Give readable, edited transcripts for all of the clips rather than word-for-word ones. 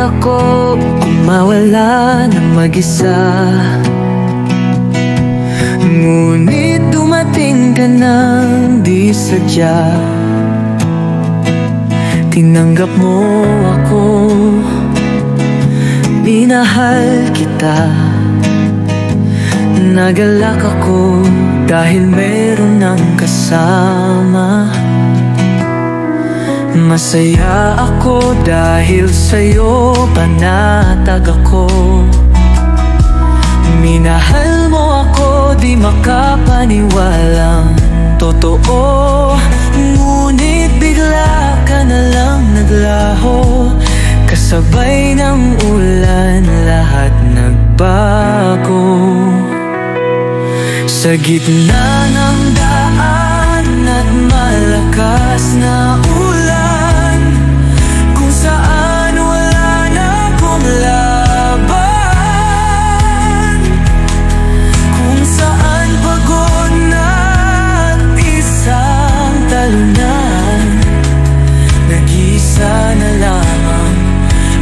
ako kung mawala ng mag-isa. Ngunit dumating ka nang di sadya. Tinanggap mo ako, minahal kita. Nagalak ako dahil meron ng kasama. Masaya ako dahil sa'yo panatag ako. Minahal mo ako, di makapaniwalang totoo. Ngunit bigla ka na lang naglaho. Kasabay ng ulan, lahat nagbago. Sa gitna ng daan at malakas na ulan, kung saan wala na akong laban, kung saan pagod na at isang talunan, nag-isa na lamang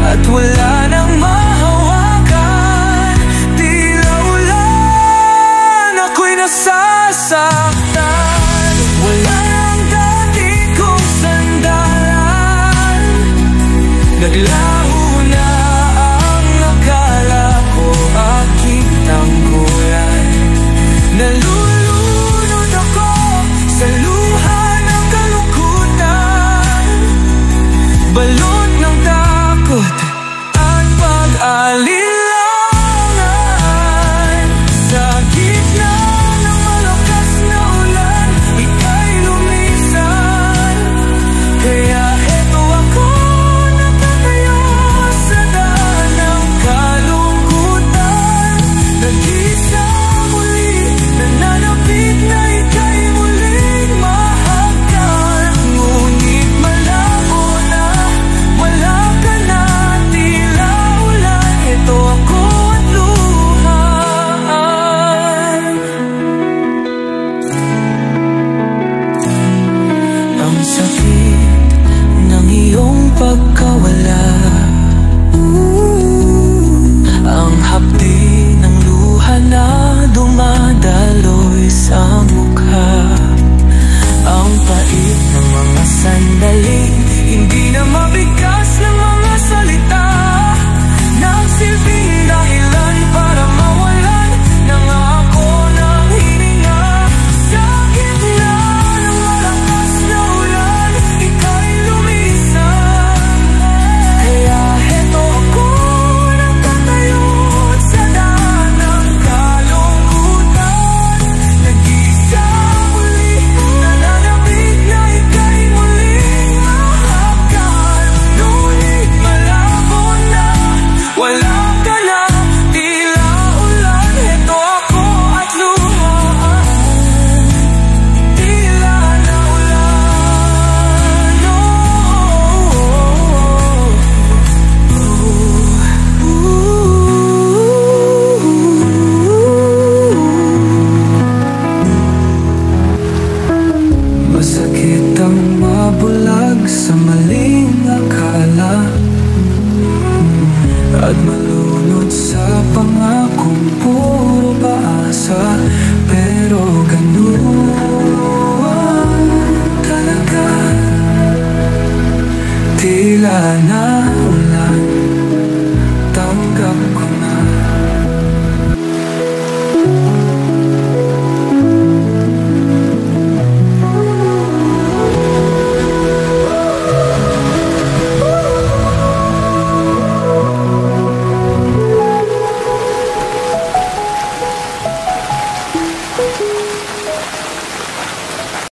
at wala nang mahawakan. Tila ulan, ako'y nasasaktan. Wala nang dati kong sandalan. Naglaho na ang akala ko, aking tanggulan. Nalulunod ako sa luha ng kalungkutan, balot ng takot at pag-alilangan. Sa gitna ng malakas na ulan, ika'y lumisan. Kaya eto ako, nakatayo sa daan ng kalungkutan. Nag-isa muli, nananapit na ika'y muling mahagkan. Ngunit malabo na, wala ka na, tila ulan. Ito ako at luhan. Ang sakit ng iyong pagkawala, ang hapdi ng luha na dumadaloy sa mukha, ang pait ng mga sandaling hindi na mabigkas ng mga salita. Nagsilbing dahilan para mawalan ng ako ng hininga. Sa gitna ng malakas na ulan, ika'y lumisan. Kaya heto ako, nakatayo sa daan ng kalungkutan. Nag-isa muli, nananapit na ika'y muling mahagkan. Ngunit malabo na, wala ka na, tila ulan. Heto ako at luhaan, tila na ulan. Masakit ang mabulag sa maling akala at malunod sa pangakong puro paasa. Pero ganun talaga, tila na